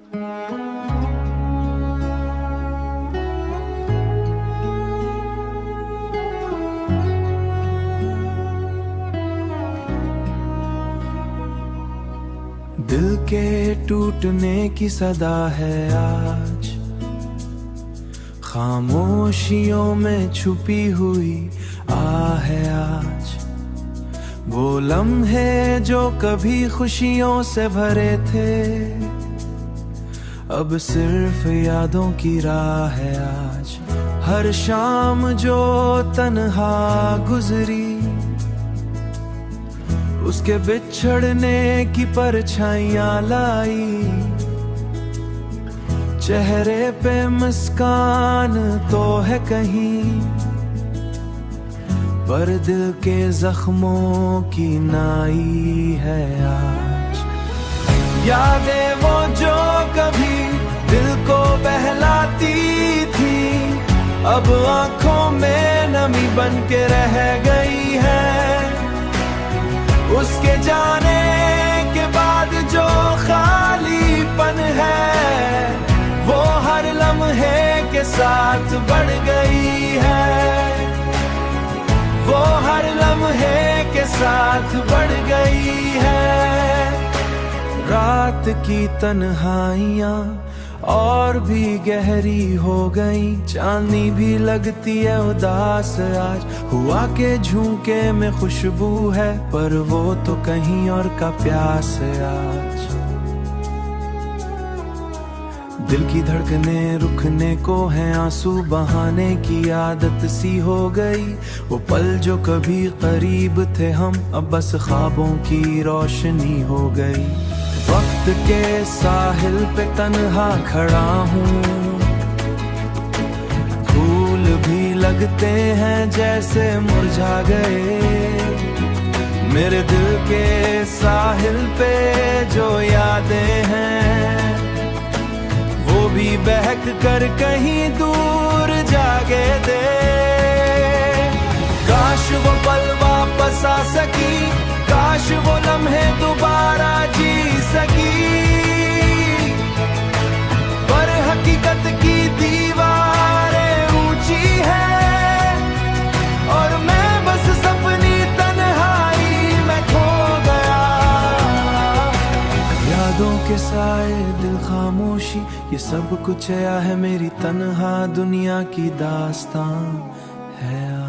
दिल के टूटने की सदा है आज, खामोशियों में छुपी हुई आ है आज। वो लम्हे जो कभी खुशियों से भरे थे, अब सिर्फ यादों की राह है आज। हर शाम जो तन्हा गुजरी, उसके बिछड़ने की परछाइयां लाई। चेहरे पे मुस्कान तो है कहीं, पर दिल के जख्मों की नाई है आज। यादें वो जो कभी दिल को बहलाती थी, अब आंखों में नमी बन के रह गई है। उसके जाने के बाद जो खालीपन है, वो हर लम्हे के साथ बढ़ गई है। वो हर लम्हे के साथ बढ़ गई है। रात की तन्हाइयां और भी गहरी हो गई, चांदनी भी लगती है उदास आज। हुआ के झुमके में खुशबू है, पर वो तो कहीं और का प्यास है आज। दिल की धड़कने रुकने को है, आंसू बहाने की आदत सी हो गई। वो पल जो कभी करीब थे हम, अब बस ख्वाबों की रोशनी हो गई। वक्त के साहिल पे तन्हा खड़ा हूँ, फूल भी लगते हैं जैसे मुरझा गए। मेरे दिल के साहिल पे जो यादें हैं, वो भी बहक कर कहीं दूर जागे दे। काश वो पल वापस आ सकी, काश वो लम्हे दोबारा जी सकी। पर हकीकत की दीवारें ऊंची है, और मैं बस सपनी तन्हाई में खो गया। यादों के साए, दिल खामोशी, ये सब कुछ आया है मेरी तन्हा दुनिया की दास्तां है आज।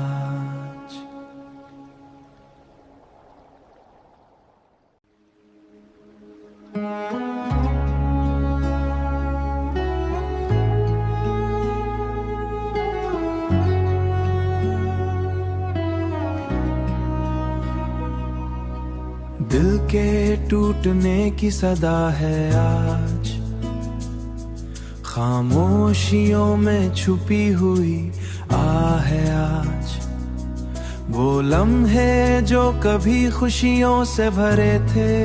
दिल के टूटने की सदा है आज, खामोशियों में छुपी हुई आ है आज। वो लम्हे जो कभी खुशियों से भरे थे,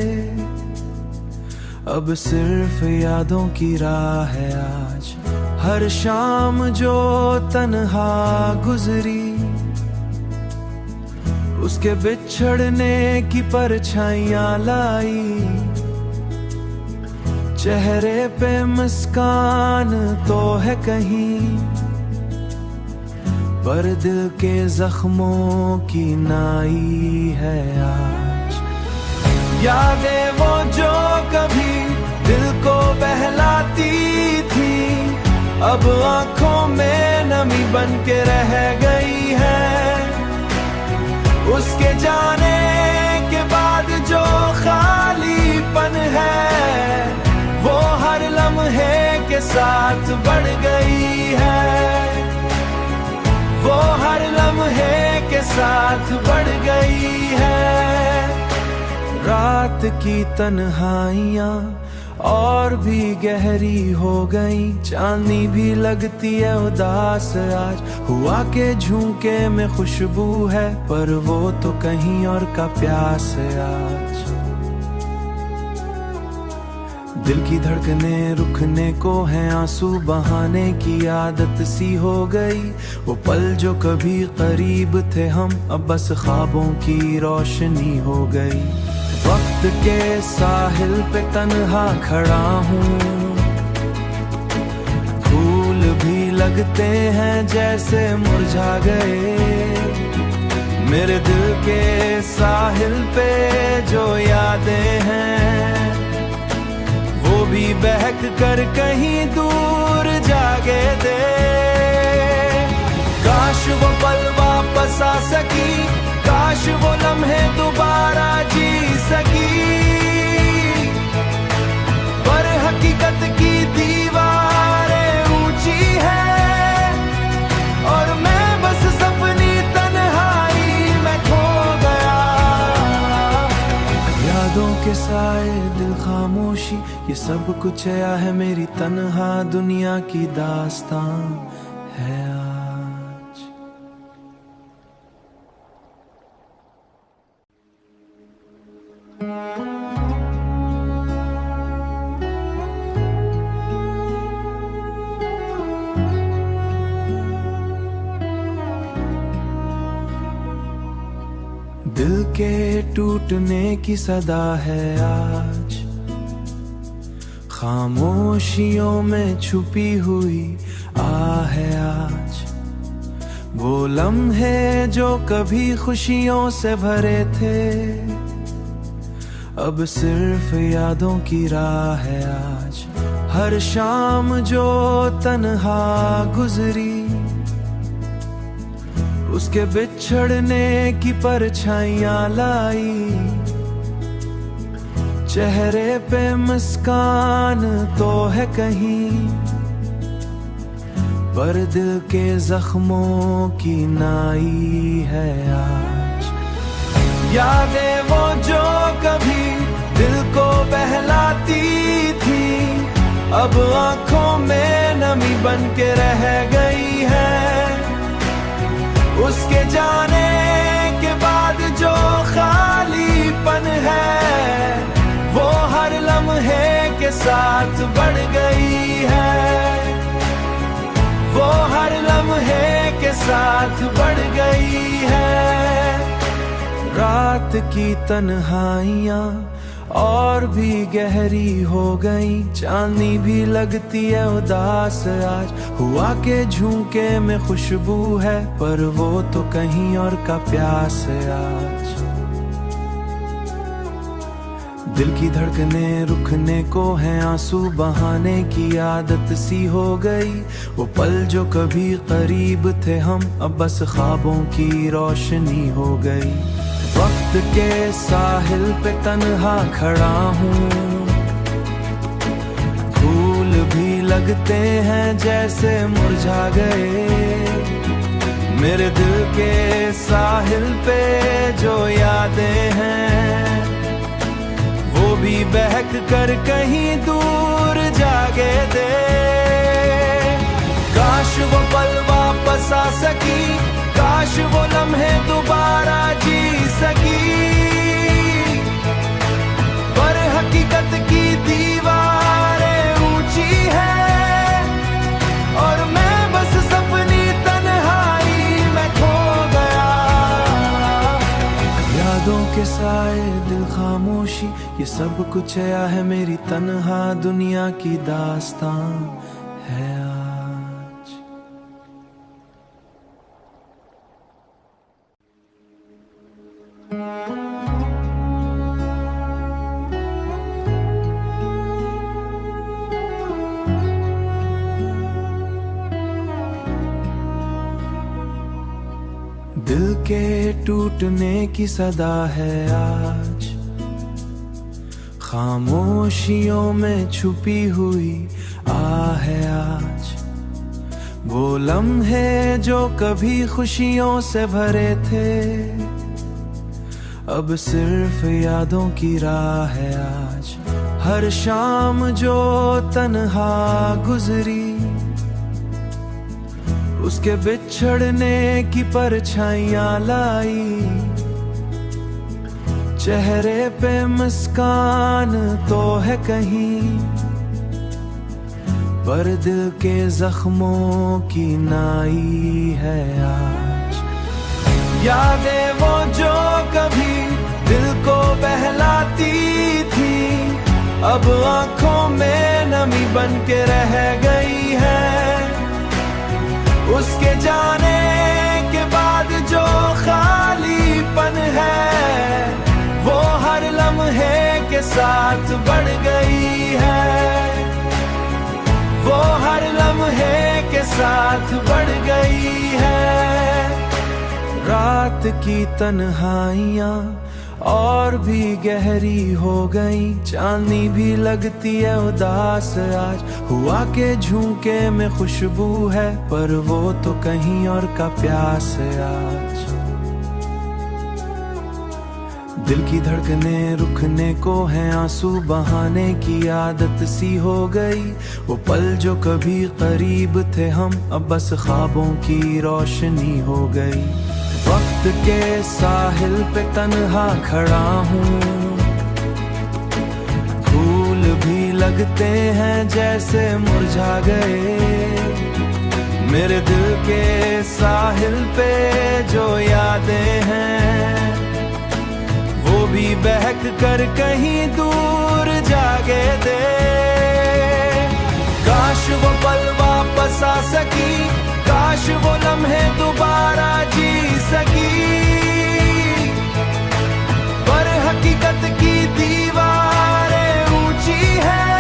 अब सिर्फ यादों की राह है आज। हर शाम जो तन्हा गुजरी, उसके बिछड़ने की परछाइयां लाई। चेहरे पे मुस्कान तो है कहीं, पर दिल के जख्मों की नाई है आज। यादें वो जो कभी दिल को बहलाती थी, अब आंखों में नमी बन के रह गई है। उसके जाने के बाद जो खालीपन है, वो हर लम्हे के साथ बढ़ गई है। वो हर लम्हे के साथ बढ़ गई है। रात की तन्हाइयां और भी गहरी हो गई, चांदनी भी लगती है उदास आज। हुआ के झुमके में खुशबू है, पर वो तो कहीं और का प्यास है आज। दिल की धड़कने रुकने को है, आंसू बहाने की आदत सी हो गई। वो पल जो कभी करीब थे हम, अब बस ख्वाबों की रोशनी हो गई। वक्त के साहिल पे तन्हा खड़ा हूँ, भी लगते हैं जैसे मुरझा गए। मेरे दिल के साहिल पे जो यादें हैं वो भी बहक कर कहीं दूर जागे थे। काश वो पल वापस आ सकी, काश वो लम्हे दोबारा जी सकी, पर हकीकत की दीवारें ऊंची है और मैं बस सपनी तन्हाई में खो गया। यादों के साए दिल खामोशी, ये सब कुछ या है मेरी तन्हा दुनिया की दास्तां है आज। दिल के टूटने की सदा है आज, खामोशियों में छुपी हुई आ है आज। वो लम्हे जो कभी खुशियों से भरे थे अब सिर्फ यादों की राह है आज। हर शाम जो तन्हा गुजरी उसके बिछड़ने की परछाइयां लाई। चेहरे पे मुस्कान तो है कहीं, पर दिल के जख्मों की नाई है आज। यादें वो जो कभी दिल को बहलाती थी अब आंखों में नमी बन के रह गई है। उसके जाने के बाद जो खालीपन है वो हर लम्हे के साथ बढ़ गई है, वो हर लम्हे के साथ बढ़ गई है। रात की तन्हाइयां और भी गहरी हो गई, चांदनी भी लगती है उदास आज। हुआ के झुमके में खुशबू है पर वो तो कहीं और का प्यास है आज। दिल की धड़कने रुकने को है, आंसू बहाने की आदत सी हो गई। वो पल जो कभी करीब थे हम अब बस ख्वाबों की रोशनी हो गई। वक्त के साहिल पे तन्हा खड़ा हूँ, फूल भी लगते हैं जैसे मुरझा गए। मेरे दिल के साहिल पे जो यादें हैं वो भी बहक कर कहीं दूर जागे थे। काश वो पल वापस आ सकी, काश वो लम्हे दोबारा जी सकी, पर हकीकत की दीवारें ऊंची है और मैं बस सपनी तन्हाई में खो गया। यादों के साए दिल खामोशी, ये सब कुछ या है मेरी तन्हा दुनिया की दास्तां है आज। दिल के टूटने की सदा है आज, खामोशियों में छुपी हुई आ है आज। वो लम्हे जो कभी खुशियों से भरे थे अब सिर्फ यादों की राह है आज। हर शाम जो तन्हा गुजरी उसके बिछड़ने की परछाइयां लाई। चेहरे पे मुस्कान तो है कहीं, पर दिल के जख्मों की नाई है आज। यादें वो जो कभी दिल को बहलाती थी अब आंखों में नमी बन के रह गई है। उसके जाने के बाद जो खालीपन है वो हर लम्हे के साथ बढ़ गई है, वो हर लम्हे के साथ बढ़ गई है। रात की तन्हाइयाँ और भी गहरी हो गई, चांदनी भी लगती है उदास आज। हुआ के झोंके में खुशबू है पर वो तो कहीं और का प्यास है आज। दिल की धड़कने रुकने को है, आंसू बहाने की आदत सी हो गई। वो पल जो कभी करीब थे हम अब बस ख्वाबों की रोशनी हो गई। वक्त के साहिल पे तन्हा खड़ा हूँ, फूल भी लगते हैं जैसे मुरझा गए। मेरे दिल के साहिल पे जो यादें हैं वो भी बहक कर कहीं दूर जागे दे। काश वो पल वापस आ सकी, काश वो लम्हे दोबारा जी सकी, पर हकीकत की दीवारें ऊंची है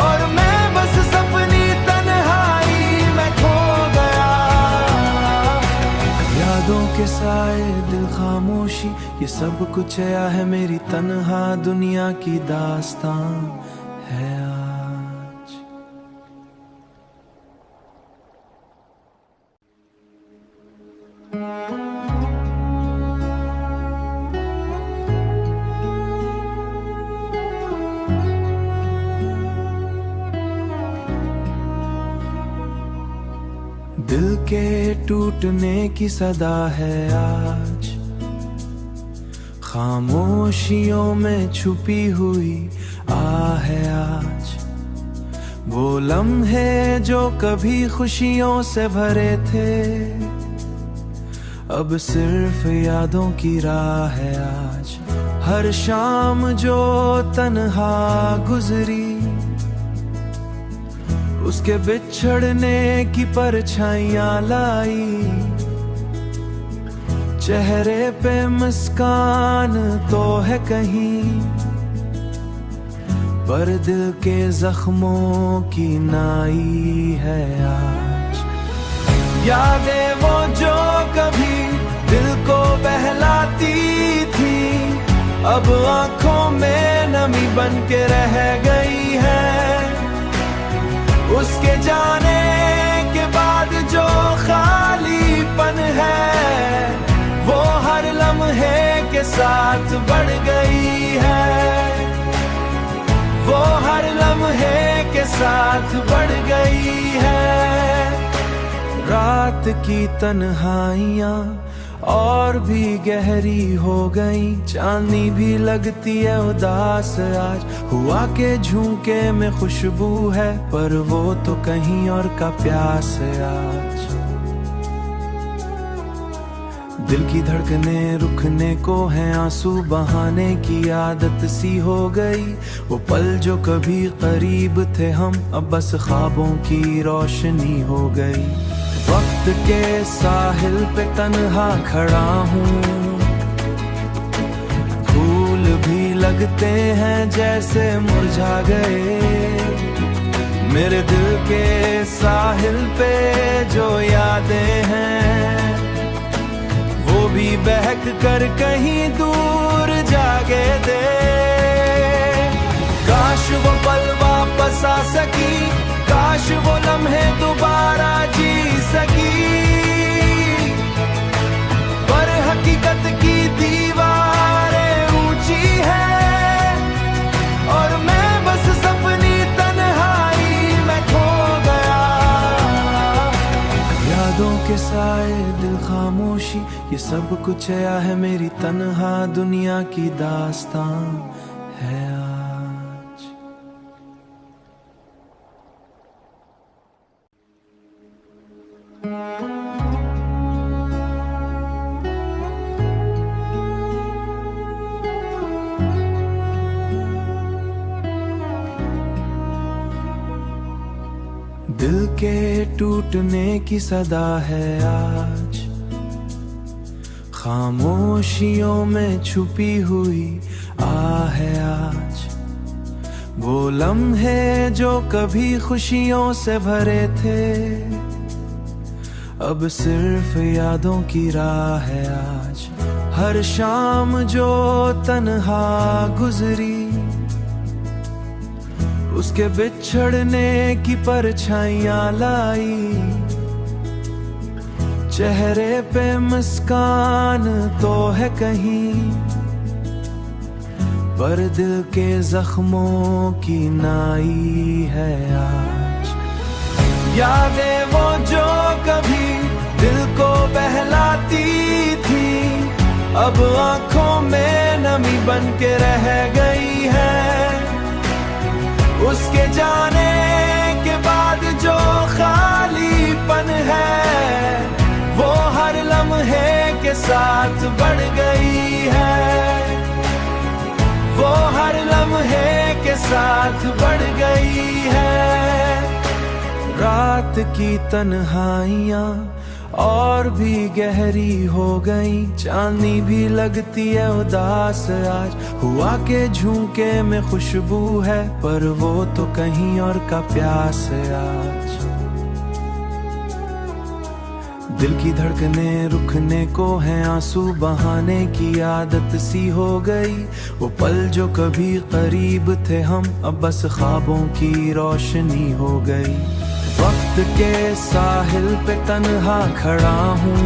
और मैं बस सपनी तन्हाई में खो गया। यादों के साए दिल खामोशी, ये सब कुछ है मेरी तन्हा दुनिया की दास्तां है आज। दिल के टूटने की सदा है आज, खामोशियों में छुपी हुई आ है आज। वो लम्हे जो कभी खुशियों से भरे थे अब सिर्फ यादों की राह है आज। हर शाम जो तन्हा गुजरी उसके बिछड़ने की परछाइयां लाई। चेहरे पे मुस्कान तो है कहीं पर दिल के जख्मों की नाई है आज। यादें वो जो कभी दिल को बहलाती थी अब आंखों में नमी बन के रह गई है। उसके जाने के बाद जो खालीपन है वो हर लम्हे के साथ बढ़ गई है, वो हर लम्हे के साथ बढ़ गई है। रात की तन्हाइयाँ और भी गहरी हो गई, चांदनी भी लगती है उदास आज। हुआ के झोंके में खुशबू है पर वो तो कहीं और का प्यास है आज। दिल की धड़कने रुकने को है, आंसू बहाने की आदत सी हो गई। वो पल जो कभी करीब थे हम अब बस ख्वाबों की रोशनी हो गई। वक्त के साहिल पे तन्हा खड़ा हूँ, फूल भी लगते हैं जैसे मुरझा गए। मेरे दिल के साहिल पे जो यादें हैं वो भी बहक कर कहीं दूर जागे दे। काश वो पल वापस आ सकी, काश वो लम्हे दोबारा जी सकी, पर हकीकत की दीवारें ऊंची है और मैं बस सपनी तन्हाई में खो गया। यादों के साए दिल खामोशी, ये सब कुछ है मेरी तन्हा दुनिया की दास्तां है आज। दिल के टूटने की सदा है आज, खामोशियों में छुपी हुई आहे आज। वो लम्हे जो कभी खुशियों से भरे थे, अब सिर्फ यादों की राह है आज। हर शाम जो तन्हा गुजरी, उसके बिछड़ने की परछाइयां लाई। चेहरे पे मुस्कान तो है कहीं, पर दिल के जख्मों की नाई है आज। यादें वो जो कभी दिल को बहलाती थी, अब आंखों में नमी बन के रह गई है। उसके जाने के बाद जो खालीपन है, वो हर लम्हे के साथ बढ़ गई है। वो हर लम्हे के साथ बढ़ गई है। रात की तन्हाइयाँ और भी गहरी हो गई, चांदनी भी लगती है उदास आज। हुआ के झुमके में खुशबू है, पर वो तो कहीं और का प्यास है आज। दिल की धड़कने रुकने को है, आंसू बहाने की आदत सी हो गई। वो पल जो कभी करीब थे हम, अब बस ख्वाबों की रोशनी हो गई। वक्त के साहिल पे तन्हा खड़ा हूँ,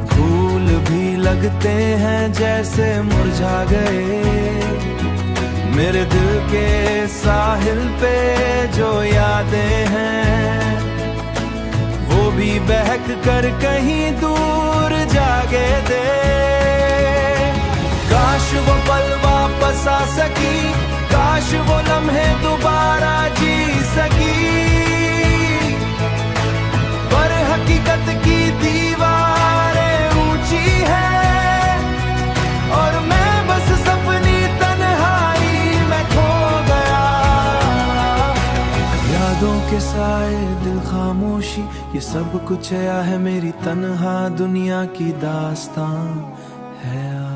फूल भी लगते हैं जैसे मुरझा गए। मेरे दिल के साहिल पे जो यादें हैं, वो भी बहक कर कहीं दूर जागे दे। काश वो पल वापस आ सकी, काश वो लम्हे दोबारा जी सकी। पर हकीकत की दीवारें ऊंची है, और मैं बस सपनी तन्हाई में खो गया। यादों के साए, दिल खामोशी, ये सब कुछ है मेरी तन्हा दुनिया की दास्तां है।